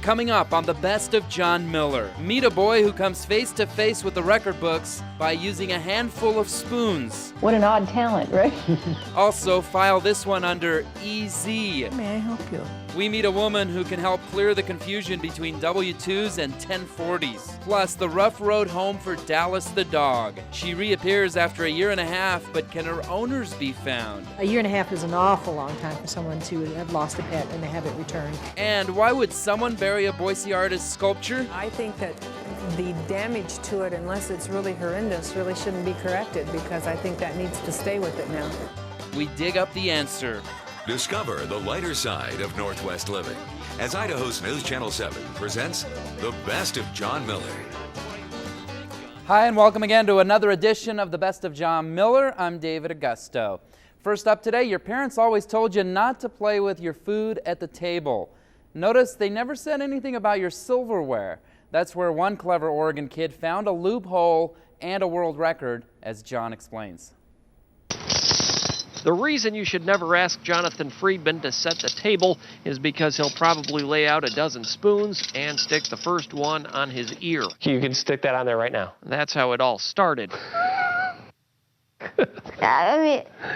Coming up on the Best of John Miller, meet a boy who comes face to face with the record books by using a handful of spoons. What an odd talent, right? Also, file this one under EZ. May I help you? We meet a woman who can help clear the confusion between W2s and 1040s. Plus, the rough road home for Dallas the dog. She reappears after a year and a half, but can her owners be found? A year and a half is an awful long time for someone to have lost a pet and to have it returned. And why would someone bury a Boise artist's sculpture? I think that the damage to it, unless it's really horrendous, really shouldn't be corrected, because I think that needs to stay with it now. We dig up the answer. Discover the lighter side of Northwest living as Idaho's News Channel 7 presents the Best of John Miller. Hi, and welcome again to another edition of the Best of John Miller. I'm David Augusto. First up today, your parents always told you not to play with your food at the table. Notice they never said anything about your silverware. That's where one clever Oregon kid found a loophole and a world record, as John explains. The reason you should never ask Jonathan Friedman to set the table is because he'll probably lay out a dozen spoons and stick the first one on his ear. You can stick that on there right now. That's how it all started.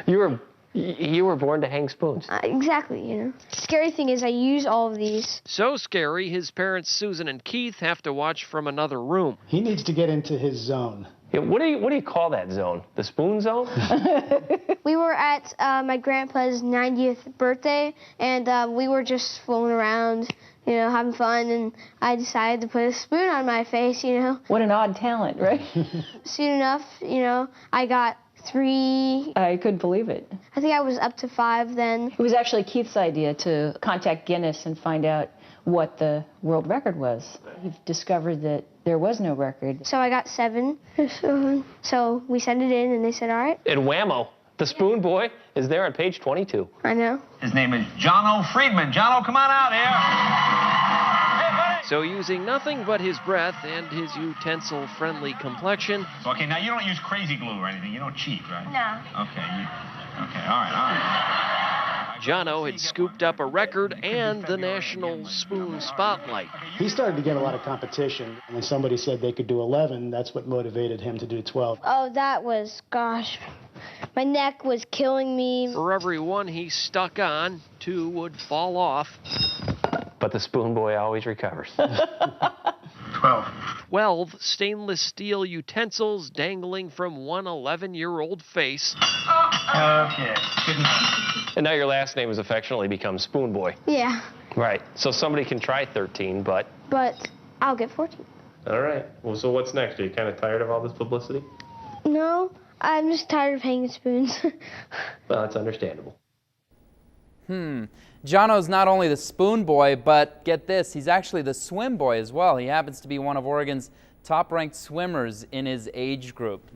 You were born to hang spoons. Exactly, you know. Scary thing is I use all of these. So scary, his parents Susan and Keith have to watch from another room. He needs to get into his zone. Yeah, what do you call that zone? The spoon zone? We were at my grandpa's 90th birthday, and we were just fooling around, you know, having fun, and I decided to put a spoon on my face, you know. What an odd talent, right? Soon enough, you know, I got 3. I couldn't believe it. I think I was up to 5 then. It was actually Keith's idea to contact Guinness and find out what the world record was. He discovered that there was no record. So I got 7. So we sent it in, and they said, all right. And whammo, the spoon boy is there on page 22. I know. His name is Jono Friedman. Jono, come on out here. Hey, buddy. So using nothing but his breath and his utensil-friendly complexion... Okay, now you don't use crazy glue or anything. You don't cheat, right? No. Okay, all right. Jono had scooped up a record and the National Spoon Spotlight. He started to get a lot of competition. When somebody said they could do 11, that's what motivated him to do 12. Oh, that was, gosh, my neck was killing me. For every one he stuck on, 2 would fall off. But the spoon boy always recovers. 12 stainless steel utensils dangling from one 11-year-old face. Okay, good enough. And now your last name has affectionately become Spoon Boy. Yeah. Right. So somebody can try 13, but I'll get 14. all right. Well, so what's next? Are you kind of tired of all this publicity? No, I'm just tired of hanging spoons. Well, that's understandable. Jono's not only the spoon boy, but get this, he's actually the swim boy as well. He happens to be one of Oregon's top-ranked swimmers in his age group.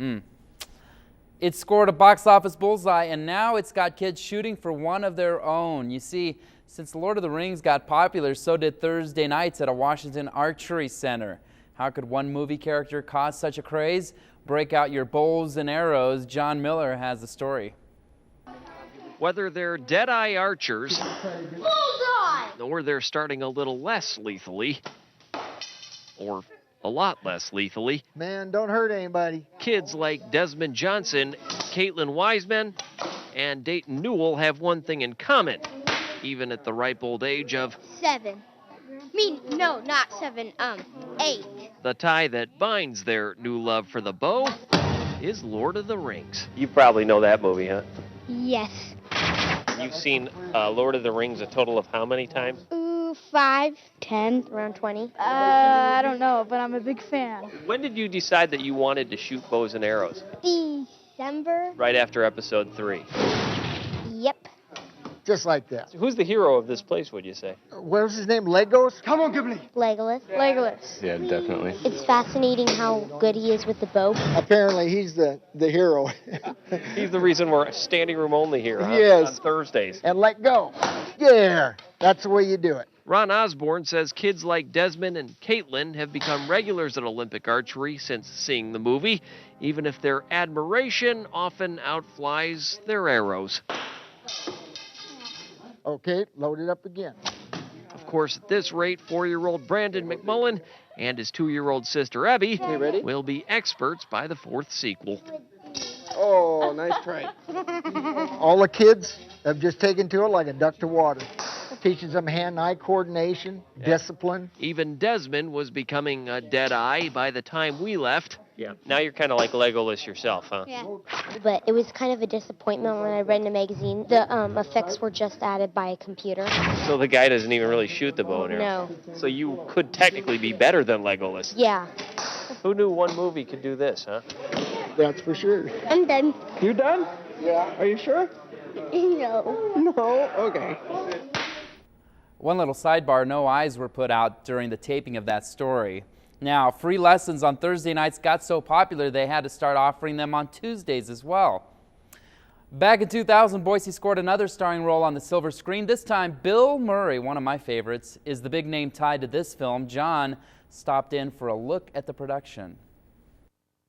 It scored a box office bullseye, and now it's got kids shooting for one of their own. You see, since Lord of the Rings got popular, so did Thursday nights at a Washington archery center. How could one movie character cause such a craze? Break out your bows and arrows. John Miller has the story. Whether they're dead-eye archers, Bullseye! or they're starting a little less lethally, or a lot less lethally. Man, don't hurt anybody. Kids like Desmond Johnson, Caitlin Wiseman, and Dayton Newell have one thing in common, even at the ripe old age of 7. No, not 7, 8. the tie that binds their new love for the bow is Lord of the Rings. You probably know that movie, huh? Yes. You've seen Lord of the Rings a total of how many times? 5, 10, around 20. I don't know, but I'm a big fan. When did you decide that you wanted to shoot bows and arrows? December? Right after episode 3. Yep. Just like that. Who's the hero of this place, would you say? What was his name? Legos? Come on, Ghibli. Legolas. Yeah, definitely. It's fascinating how good he is with the bow. Apparently, he's the hero. He's the reason we're standing room only here, huh? Yes. On Thursdays. And let go. Yeah, that's the way you do it. Ron Osborne says kids like Desmond and Caitlin have become regulars at Olympic archery since seeing the movie, even if their admiration often outflies their arrows. Okay, load it up again. Of course, at this rate, 4-year-old Brandon McMullen and his 2-year-old sister Abby will be experts by the 4th sequel. Oh, nice try. All the kids have just taken to it like a duck to water. Teaches them hand-eye coordination, discipline. Even Desmond was becoming a dead eye by the time we left. Yeah. Now you're kind of like Legolas yourself, huh? Yeah. But it was kind of a disappointment when I read in a magazine. The effects were just added by a computer. So the guy doesn't even really shoot the bow and arrow. No. So you could technically be better than Legolas. Yeah. Who knew one movie could do this, huh? That's for sure. I'm done. You done? Yeah. Are you sure? No. No? Okay. One little sidebar, no eyes were put out during the taping of that story. Now, free lessons on Thursday nights got so popular they had to start offering them on Tuesdays as well. Back in 2000, Boise scored another starring role on the silver screen. This time, Bill Murray, one of my favorites, is the big name tied to this film. John stopped in for a look at the production.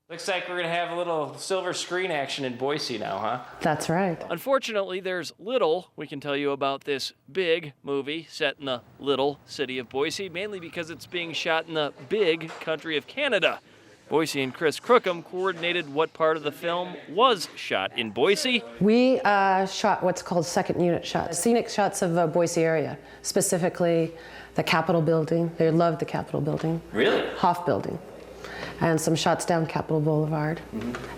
Looks like we're going to have a little silver screen action in Boise now, huh? That's right. Unfortunately, there's little we can tell you about this big movie set in the little city of Boise, mainly because it's being shot in the big country of Canada. Boise and Chris Crookham coordinated what part of the film was shot in Boise. We shot what's called second unit shots, scenic shots of Boise area, specifically the Capitol building. They loved the Capitol building. Really? Hoff building. And some shots down Capitol Boulevard,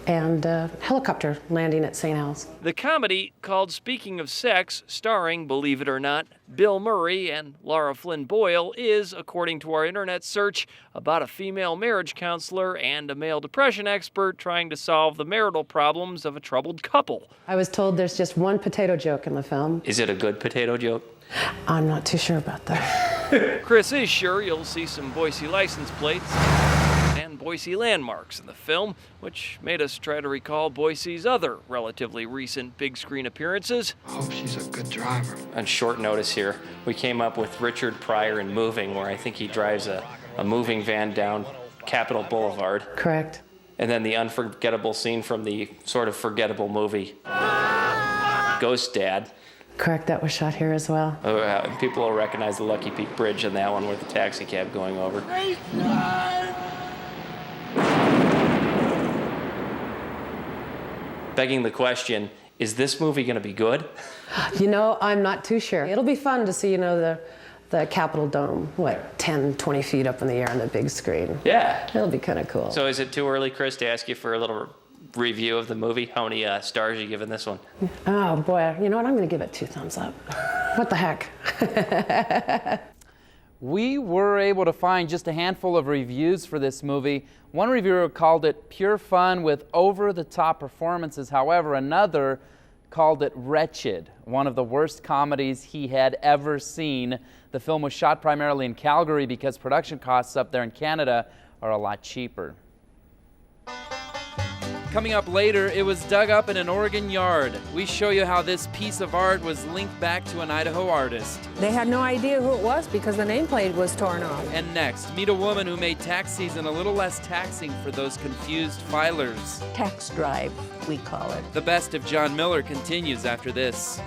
and a helicopter landing at St. Al's. The comedy called Speaking of Sex, starring, believe it or not, Bill Murray and Laura Flynn Boyle, is, according to our internet search, about a female marriage counselor and a male depression expert trying to solve the marital problems of a troubled couple. I was told there's just one potato joke in the film. Is it a good potato joke? I'm not too sure about that. Chris is sure you'll see some Boise license plates and Boise landmarks in the film, which made us try to recall Boise's other relatively recent big screen appearances. I hope she's a good driver. On short notice here, we came up with Richard Pryor in Moving, where I think he drives a moving van down Capitol Boulevard. Correct. And then the unforgettable scene from the sort of forgettable movie, Ghost Dad. Correct, that was shot here as well. People will recognize the Lucky Peak Bridge in that one with the taxi cab going over. Begging the question, is this movie going to be good? You know, I'm not too sure. It'll be fun to see, you know, the Capitol Dome, 10, 20 feet up in the air on the big screen. Yeah. It'll be kind of cool. So is it too early, Chris, to ask you for a little review of the movie? How many stars are you giving this one? Oh, boy. You know what? I'm going to give it 2 thumbs up. What the heck? We were able to find just a handful of reviews for this movie. One reviewer called it pure fun with over-the-top performances. However, another called it wretched, one of the worst comedies he had ever seen. The film was shot primarily in Calgary because production costs up there in Canada are a lot cheaper. Coming up later, it was dug up in an Oregon yard. We show you how this piece of art was linked back to an Idaho artist. They had no idea who it was because the nameplate was torn off. And next, meet a woman who made tax season a little less taxing for those confused filers. Tax drive, we call it. The best of John Miller continues after this.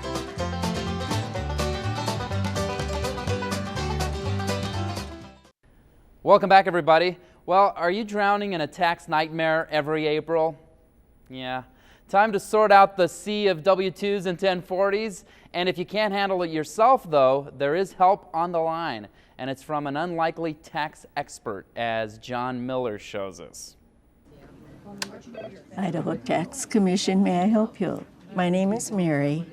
Welcome back, everybody. Well, are you drowning in a tax nightmare every April? Yeah. Time to sort out the sea of W-2s and 1040s. And if you can't handle it yourself, though, there is help on the line. And it's from an unlikely tax expert, as John Miller shows us. Idaho Tax Commission, may I help you? My name is Mary.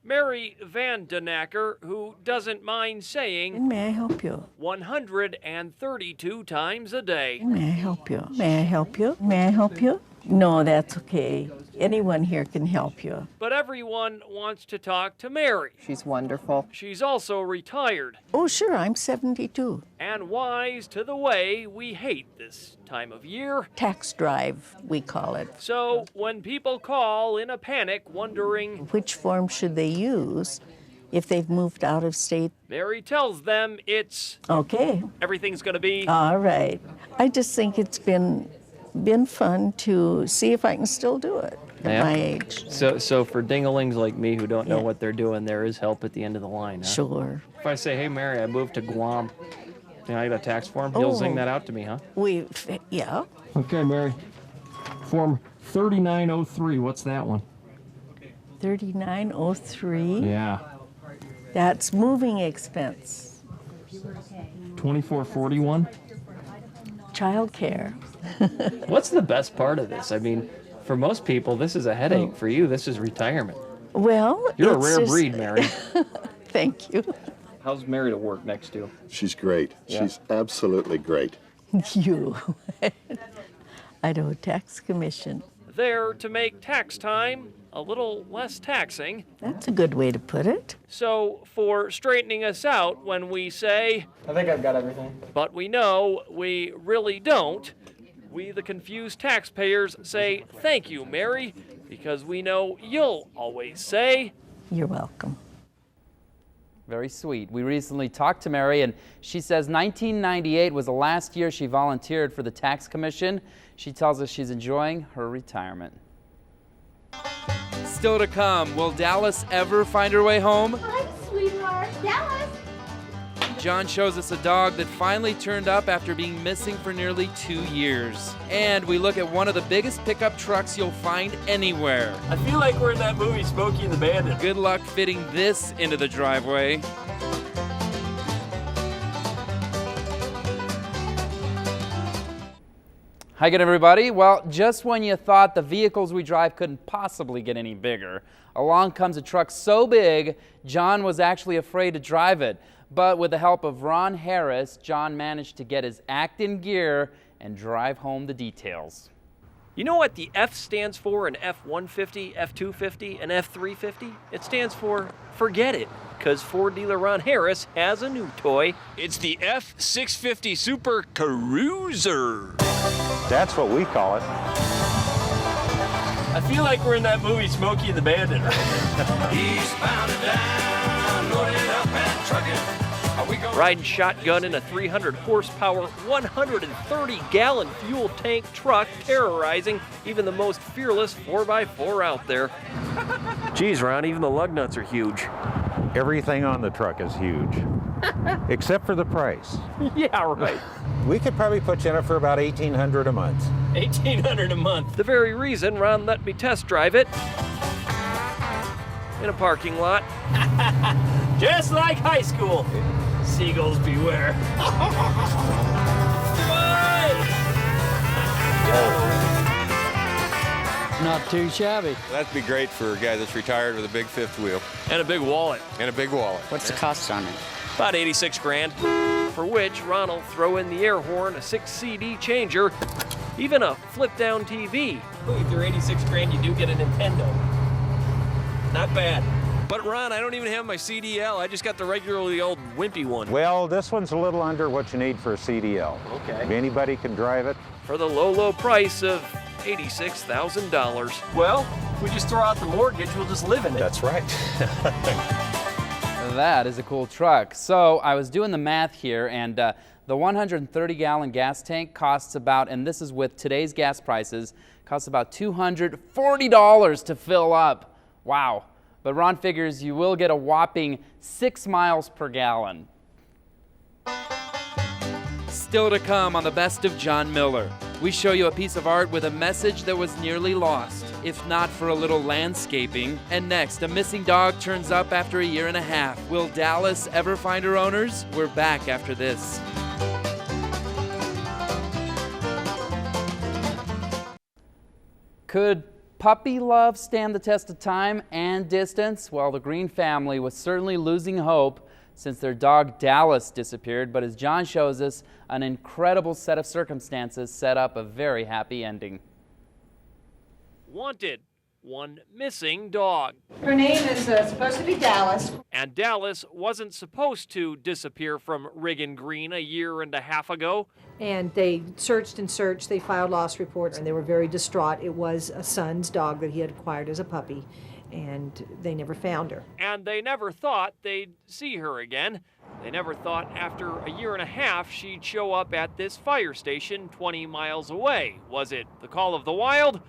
Mary Van Den Acker, who doesn't mind saying, May I help you? 132 times a day. May I help you? May I help you? May I help you? No, that's okay. Anyone here can help you. But everyone wants to talk to Mary. She's wonderful. She's also retired. Oh, sure, I'm 72. And wise to the way we hate this time of year. Tax drive, we call it. So when people call in a panic wondering which form should they use if they've moved out of state, Mary tells them it's okay. Everything's going to be all right. I just think it's been fun to see if I can still do it. at my age. So for dinglings like me who don't know what they're doing, there is help at the end of the line, huh? Sure. If I say, hey, Mary, I moved to Guam, I got a tax form, you'll zing that out to me, huh? Yeah. Okay, Mary. Form 3903, what's that one? 3903? Yeah. That's moving expense. 2441? Child care. What's the best part of this? I mean, for most people, this is a headache. For you, this is retirement. Well, You're a rare breed, Mary. Thank you. How's Mary to work next to? She's great. Yeah. She's absolutely great. You. Idaho Tax Commission. There to make tax time a little less taxing. That's a good way to put it. So for straightening us out when we say, I think I've got everything. but we know we really don't, we the confused taxpayers say thank you, Mary, because we know you'll always say, you're welcome. Very sweet. We recently talked to Mary, and she says 1998 was the last year she volunteered for the Tax Commission. She tells us she's enjoying her retirement. Still to come, will Dallas ever find her way home? Hi, sweetheart. Dallas. John shows us a dog that finally turned up after being missing for nearly 2 years. And we look at one of the biggest pickup trucks you'll find anywhere. I feel like we're in that movie Smokey and the Bandit. Good luck fitting this into the driveway. Hi again, everybody. Well, just when you thought the vehicles we drive couldn't possibly get any bigger, along comes a truck so big, John was actually afraid to drive it. But with the help of Ron Harris, John managed to get his act in gear and drive home the details. You know what the F stands for in F-150, F-250, and F-350? It stands for forget it, because Ford dealer Ron Harris has a new toy. It's the F-650 Super Cruiser. That's what we call it. I feel like we're in that movie Smokey and the Bandit. Eastbound and down, loaded up and trucking. Riding shotgun in a 300 horsepower, 130-gallon fuel tank truck, terrorizing even the most fearless 4x4 out there. Geez, Ron, even the lug nuts are huge. Everything on the truck is huge, except for the price. Yeah, right. We could probably put you in it for about $1,800 a month. $1,800 a month. The very reason Ron let me test drive it in a parking lot. Just like high school. Seagulls beware. Not too shabby. That'd be great for a guy that's retired with a big fifth wheel. And a big wallet. And a big wallet. What's the cost on it? About 86 grand. For which Ron will throw in the air horn, a 6 CD changer, even a flip-down TV. With your 86 grand, you do get a Nintendo. Not bad. But Ron, I don't even have my CDL. I just got the regularly old wimpy one. Well, this one's a little under what you need for a CDL. Okay. Anybody can drive it. For the low, low price of $86,000. Well, if we just throw out the mortgage, we'll just live in it. That's right. That is a cool truck. So I was doing the math here, and the 130-gallon gas tank costs about, and this is with today's gas prices, costs about $240 to fill up. Wow. But Ron figures you will get a whopping 6 miles per gallon. Still to come on the Best of John Miller. We show you a piece of art with a message that was nearly lost, if not for a little landscaping. And next, a missing dog turns up after 1.5 years. Will Dallas ever find her owners? We're back after this. Could puppy love stand the test of time and distance? Well, the Green family was certainly losing hope since their dog Dallas disappeared, but as John shows us, an incredible set of circumstances set up a very happy ending. Wanted. One missing dog. Her name is supposed to be Dallas. And Dallas wasn't supposed to disappear from Riggin Green 1.5 years ago. And they searched and searched. They filed loss reports, and they were very distraught. It was a son's dog that he had acquired as a puppy, and they never found her. And they never thought they'd see her again. They never thought after 1.5 years she'd show up at this fire station 20 miles away. Was it the call of the wild?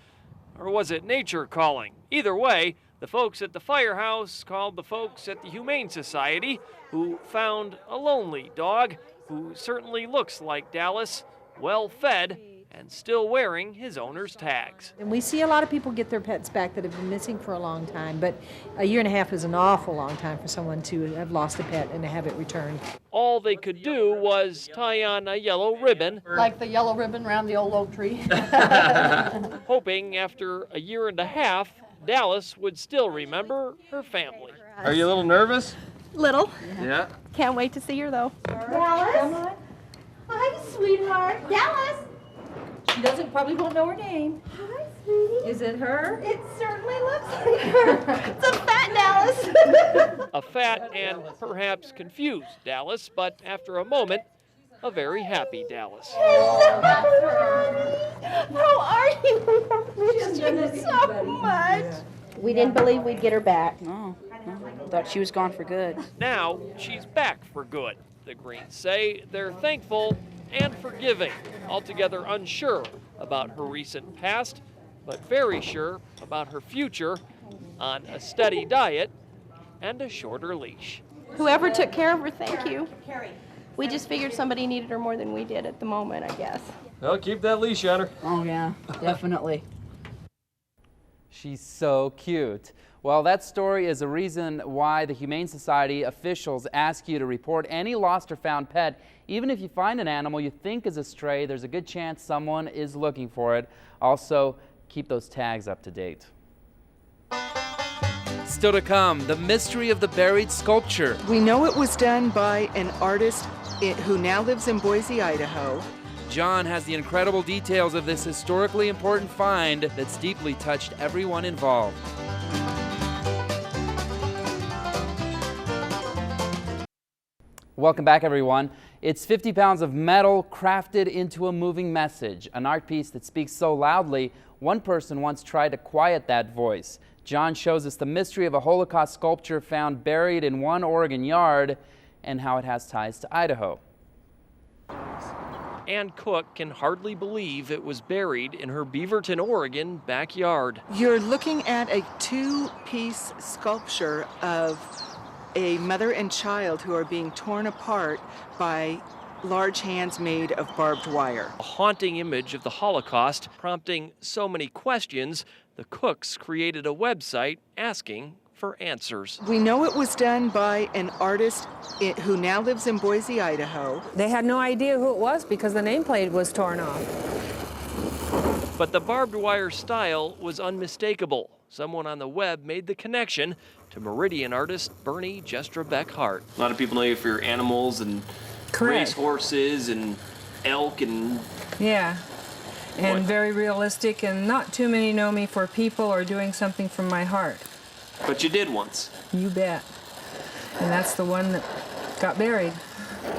or was it nature calling? Either way, the folks at the firehouse called the folks at the Humane Society, who found a lonely dog who certainly looks like Dallas, well-fed, and still wearing his owner's tags. And we see a lot of people get their pets back that have been missing for a long time, but a year and a half is an awful long time for someone to have lost a pet and to have it returned. All they could do was tie on a yellow ribbon. Like the yellow ribbon around the old oak tree. Hoping after a year and a half, Dallas would still remember her family. Are you a little nervous? Little. Yeah. Can't wait to see her though. Dallas? Come on. Hi, sweetheart. Dallas? She probably won't know her name. Hi, sweetie. Is it her? It certainly looks like her. It's a fat Dallas. A fat and perhaps confused Dallas, but after a moment, a very happy Dallas. How are you? I missed you so much. We didn't believe we'd get her back. No. Thought she was gone for good. Now she's back for good. The Greens say they're thankful and forgiving, altogether unsure about her recent past, but very sure about her future on a steady diet and a shorter leash. Whoever took care of her, thank you. We just figured somebody needed her more than we did at the moment, I guess. Well, keep that leash on her. Oh, yeah, definitely. She's so cute. Well, that story is a reason why the Humane Society officials ask you to report any lost or found pet. Even if you find an animal you think is a stray, there's a good chance someone is looking for it. Also, keep those tags up to date. Still to come, the mystery of the buried sculpture. We know it was done by an artist who now lives in Boise, Idaho. John has the incredible details of this historically important find that's deeply touched everyone involved. Welcome back, everyone. It's 50 pounds of metal crafted into a moving message, an art piece that speaks so loudly, one person once tried to quiet that voice. John shows us the mystery of a Holocaust sculpture found buried in one Oregon yard and how it has ties to Idaho. Ann Cook can hardly believe it was buried in her Beaverton, Oregon backyard. You're looking at a two-piece sculpture of a mother and child who are being torn apart by large hands made of barbed wire. A haunting image of the Holocaust, prompting so many questions, the Cooks created a website asking for answers. We know it was done by an artist who now lives in Boise, Idaho. They had no idea who it was because the nameplate was torn off. But the barbed wire style was unmistakable. Someone on the web made the connection to Meridian artist Bernie Jestra Hart. A lot of people know you for your animals and race horses and elk and... Yeah, and very realistic, and not too many know me for people or doing something from my heart. But you did once. You bet. And that's the one that got buried.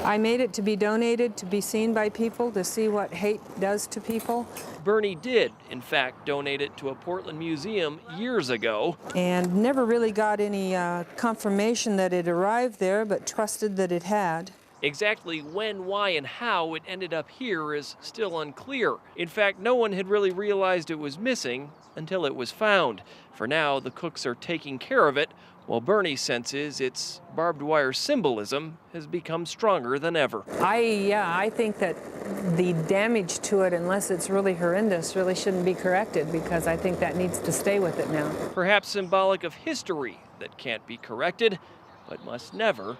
I made it to be donated, to be seen by people, to see what hate does to people. Bernie did, in fact, donate it to a Portland museum years ago. And never really got any confirmation that it arrived there, but trusted that it had. Exactly when, why, and how it ended up here is still unclear. In fact, no one had really realized it was missing until it was found. For now, the Cooks are taking care of it, while Bernie senses its barbed wire symbolism has become stronger than ever. I think that the damage to it, unless it's really horrendous, really shouldn't be corrected, because I think that needs to stay with it now. Perhaps symbolic of history that can't be corrected, but must never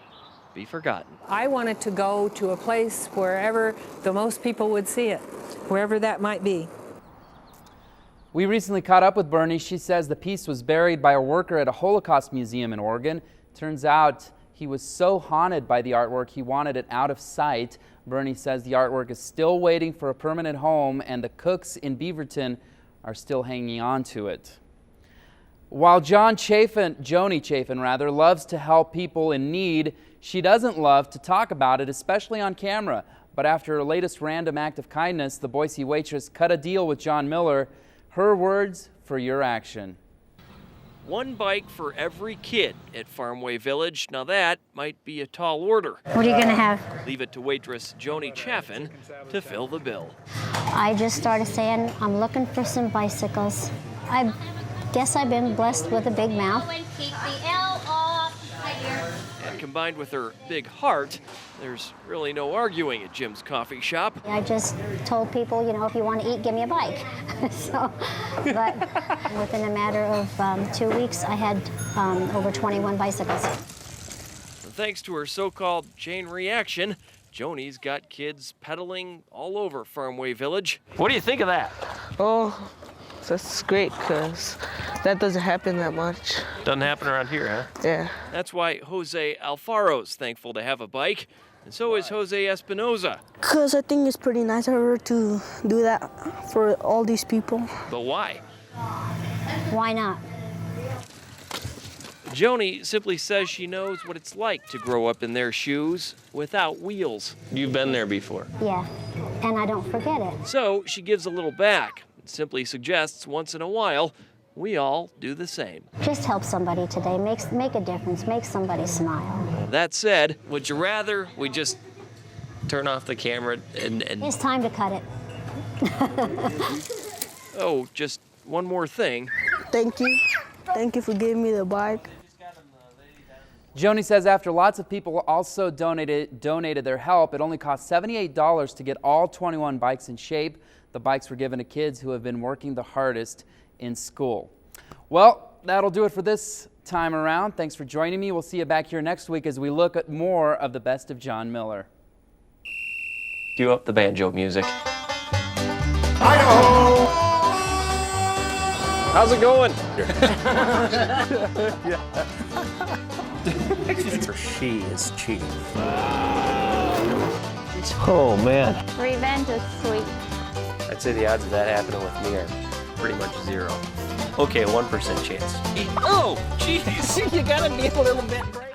be forgotten. I want it to go to a place wherever the most people would see it, wherever that might be. We recently caught up with Bernie. She says the piece was buried by a worker at a Holocaust museum in Oregon. Turns out he was so haunted by the artwork he wanted it out of sight. Bernie says the artwork is still waiting for a permanent home, and the Cooks in Beaverton are still hanging on to it. While Joni Chafin loves to help people in need, she doesn't love to talk about it, especially on camera. But after her latest random act of kindness, the Boise waitress cut a deal with John Miller. Her words for your action. One bike for every kid at Farmway Village. Now that might be a tall order. What are you gonna have? Leave it to waitress Joni Chaffin to fill the bill. I just started saying I'm looking for some bicycles I guess I've been blessed with a big mouth. And combined with her big heart, there's really no arguing at Jim's coffee shop. I just told people, you know, if you want to eat, give me a bike. But within a matter of 2 weeks, I had over 21 bicycles. And thanks to her so-called chain reaction, Joni's got kids pedaling all over Farmway Village. What do you think of that? Oh, that's great, because that doesn't happen that much. Doesn't happen around here, huh? Yeah. That's why Jose Alfaro's thankful to have a bike, and so is Jose Espinoza. Because I think it's pretty nice of her to do that for all these people. But why? Why not? Joni simply says she knows what it's like to grow up in their shoes without wheels. You've been there before. Yeah, and I don't forget it. So she gives a little back and simply suggests once in a while we all do the same. Just help somebody today, make a difference, make somebody smile. That said, Would you rather we just turn off the camera and... It's time to cut it. oh, just one more thing. Thank you. Thank you for giving me the bike. Joni says after lots of people also donated their help, it only cost $78 to get all 21 bikes in shape. The bikes were given to kids who have been working the hardest in school. Well, that'll do it for this time around. Thanks for joining me. We'll see you back here next week as we look at more of the best of John Miller. Cue up the banjo music. Idaho! How's it going? She is cheating. Oh, man. Revenge is sweet. I'd say the odds of that happening with me are pretty much 0. Okay, 1% chance. Oh, jeez. You gotta be a little bit brave.